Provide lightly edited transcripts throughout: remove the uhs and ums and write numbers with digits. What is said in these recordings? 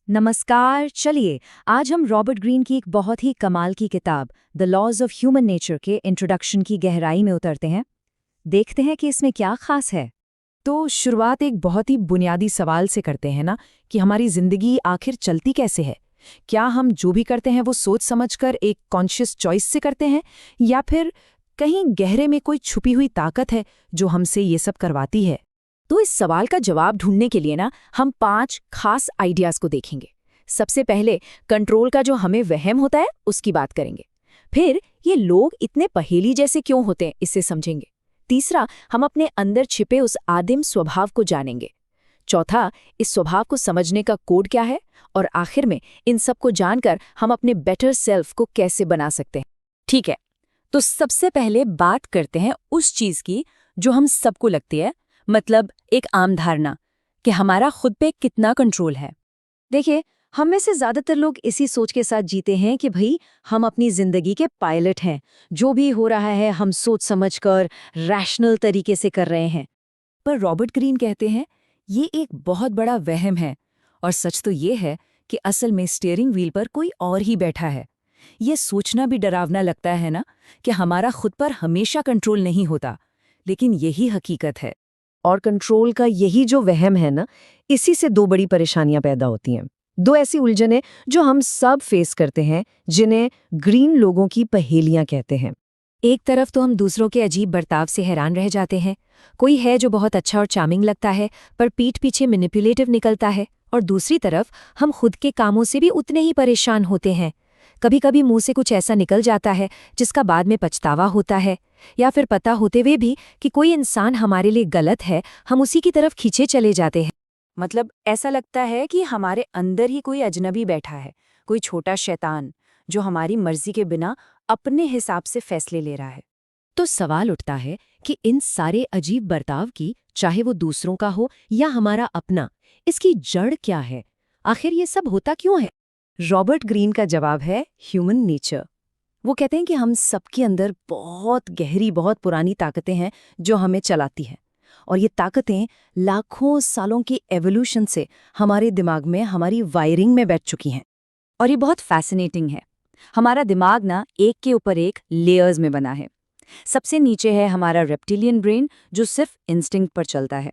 नमस्कार। चलिए आज हम रॉबर्ट ग्रीन की एक बहुत ही कमाल की किताब the laws of human nature के इंट्रोडक्शन की गहराई में उतरते हैं। देखते हैं कि इसमें क्या खास है। तो शुरुआत एक बहुत ही बुनियादी सवाल से करते हैं ना कि हमारी जिंदगी आखिर चलती कैसे है। क्या हम जो भी करते हैं वो सोच समझकर एक कॉन्शियस चॉइस से करते हैं, या फिर कहीं गहरे में कोई छुपी हुई ताकत है जो हमसे ये सब करवाती है। तो इस सवाल का जवाब ढूंढने के लिए ना हम 5 खास आइडियाज को देखेंगे। सबसे पहले कंट्रोल का जो हमें वहम होता है उसकी बात करेंगे। फिर ये लोग इतने पहेली जैसे क्यों होते हैं इसे समझेंगे। तीसरा, हम अपने अंदर छिपे उस आदिम स्वभाव को जानेंगे। चौथा, इस स्वभाव को समझने का कोड क्या है। और आखिर में इन सब को जानकर हम अपने बेटर सेल्फ को कैसे बना सकते हैं। ठीक है, तो सबसे पहले बात करते हैं उस चीज की जो हम सबको लगती है, मतलब एक आम धारणा कि हमारा खुद पे कितना कंट्रोल है। देखिए, हम में से ज्यादातर लोग इसी सोच के साथ जीते हैं कि भाई हम अपनी जिंदगी के पायलट हैं। जो भी हो रहा है हम सोच समझकर रैशनल तरीके से कर रहे हैं। पर रॉबर्ट ग्रीन कहते हैं ये एक बहुत बड़ा वहम है। और सच तो ये है कि असल में स्टीयरिंग व्हील पर कोई और ही बैठा है। ये सोचना भी डरावना लगता है ना कि हमारा खुद पर हमेशा कंट्रोल नहीं होता, लेकिन यही हकीकत है। और कंट्रोल का यही जो वहम है ना, इसी से दो बड़ी परेशानियां पैदा होती हैं। दो ऐसी उलझनें जो हम सब फेस करते हैं, जिन्हें ग्रीन लोगों की पहेलियां कहते हैं। एक तरफ तो हम दूसरों के अजीब बर्ताव से हैरान रह जाते हैं। कोई है जो बहुत अच्छा और चार्मिंग लगता है पर पीठ पीछे मैनिपुलेटिव निकलता है। और दूसरी तरफ हम खुद के कामों से भी उतने ही परेशान होते हैं। कभी कभी मुंह से कुछ ऐसा निकल जाता है जिसका बाद में पछतावा होता है, या फिर पता होते हुए भी कि कोई इंसान हमारे लिए गलत है, हम उसी की तरफ खींचे चले जाते हैं। मतलब ऐसा लगता है कि हमारे अंदर ही कोई अजनबी बैठा है, कोई छोटा शैतान जो हमारी मर्जी के बिना अपने हिसाब से फैसले ले रहा है। तो सवाल उठता है कि इन सारे अजीब बर्ताव की, चाहे वो दूसरों का हो या हमारा अपना, इसकी जड़ क्या है? आखिर ये सब होता क्यों है? रॉबर्ट ग्रीन का जवाब है ह्यूमन नेचर। वो कहते हैं कि हम सबके अंदर बहुत गहरी, बहुत पुरानी ताकतें हैं जो हमें चलाती हैं। और ये ताकतें लाखों सालों की एवोल्यूशन से हमारे दिमाग में, हमारी वायरिंग में बैठ चुकी हैं। और ये बहुत फैसिनेटिंग है। हमारा दिमाग ना एक के ऊपर एक लेयर्स में बना है। सबसे नीचे है हमारा रेप्टिलियन ब्रेन जो सिर्फ इंस्टिंक्ट पर चलता है।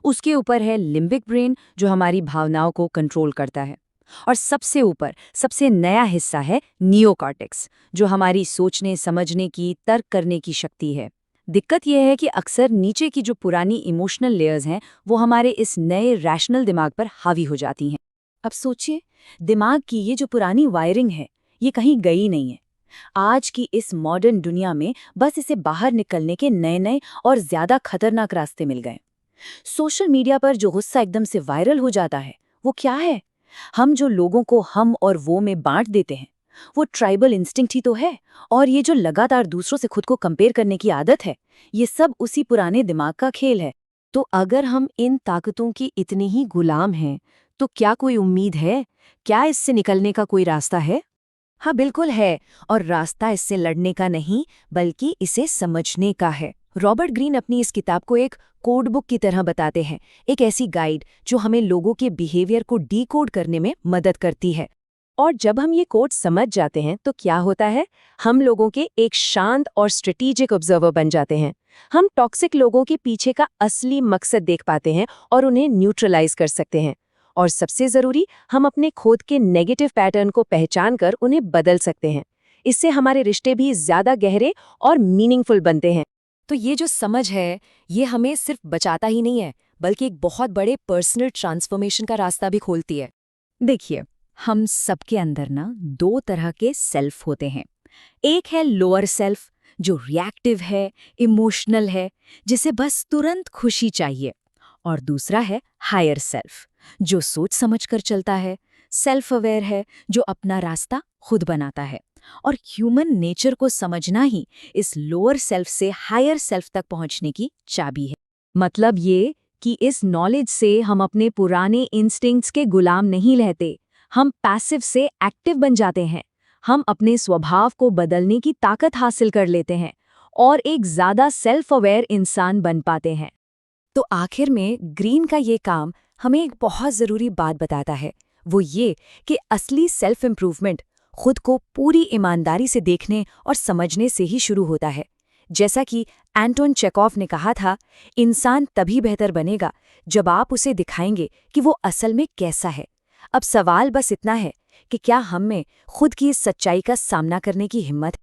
उसके ऊपर है लिम्बिक ब्रेन जो हमारी भावनाओं को कंट्रोल करता है। और सबसे ऊपर, सबसे नया हिस्सा है नियोकॉर्टेक्स जो हमारी सोचने, समझने की, तर्क करने की शक्ति है। दिक्कत यह है कि अक्सर नीचे की जो पुरानी इमोशनल लेयर्स हैं वो हमारे इस नए रैशनल दिमाग पर हावी हो जाती हैं। अब सोचिए, दिमाग की ये जो पुरानी वायरिंग है ये कहीं गई नहीं है। आज की इस मॉडर्न दुनिया में बस इसे बाहर निकलने के नए नए और ज्यादा खतरनाक रास्ते मिल गए। सोशल मीडिया पर जो गुस्सा एकदम से वायरल हो जाता है वो क्या है? हम जो लोगों को हम और वो में बांट देते हैं वो ट्राइबल इंस्टिंक्ट ही तो है। और ये जो लगातार दूसरों से खुद को कंपेयर करने की आदत है, ये सब उसी पुराने दिमाग का खेल है। तो अगर हम इन ताकतों की इतने ही गुलाम हैं, तो क्या कोई उम्मीद है? क्या इससे निकलने का कोई रास्ता है? हाँ, बिल्कुल है। और रास्ता इससे लड़ने का नहीं बल्कि इसे समझने का है। रॉबर्ट ग्रीन अपनी इस किताब को एक कोड बुक की तरह बताते हैं, एक ऐसी गाइड जो हमें लोगों के बिहेवियर को डीकोड करने में मदद करती है। और जब हम ये कोड समझ जाते हैं तो क्या होता है? हम लोगों के एक शांत और स्ट्रेटेजिक ऑब्जर्वर बन जाते हैं। हम टॉक्सिक लोगों के पीछे का असली मकसद देख पाते हैं और उन्हें न्यूट्रलाइज कर सकते हैं। और सबसे जरूरी, हम अपने खुद के नेगेटिव पैटर्न को पहचान कर उन्हें बदल सकते हैं। इससे हमारे रिश्ते भी ज्यादा गहरे और मीनिंगफुल बनते हैं। तो ये जो समझ है ये हमें सिर्फ बचाता ही नहीं है बल्कि एक बहुत बड़े पर्सनल ट्रांसफॉर्मेशन का रास्ता भी खोलती है। देखिए, हम सबके अंदर ना 2 तरह के सेल्फ होते हैं। एक है लोअर सेल्फ जो रिएक्टिव है, इमोशनल है, जिसे बस तुरंत खुशी चाहिए। और दूसरा है हायर सेल्फ जो सोच समझकर चलता है, सेल्फ अवेयर है, जो अपना रास्ता खुद बनाता है। और ह्यूमन नेचर को समझना ही इस लोअर सेल्फ से हायर सेल्फ तक पहुंचने की चाबी है। मतलब ये कि इस नॉलेज से हम अपने पुराने इंस्टिंक्ट्स के गुलाम नहीं रहते, हम पैसिव से एक्टिव बन जाते हैं। हम अपने स्वभाव को बदलने की ताकत हासिल कर लेते हैं और एक ज्यादा सेल्फ अवेयर इंसान बन पाते हैं। तो आखिर में ग्रीन का ये काम हमें एक बहुत ज़रूरी बात बताता है। वो ये कि असली सेल्फ इम्प्रूवमेंट खुद को पूरी ईमानदारी से देखने और समझने से ही शुरू होता है। जैसा कि एंटोन चेकॉफ ने कहा था, इंसान तभी बेहतर बनेगा जब आप उसे दिखाएंगे कि वो असल में कैसा है। अब सवाल बस इतना है कि क्या हम में खुद की इस सच्चाई का सामना करने की हिम्मत है?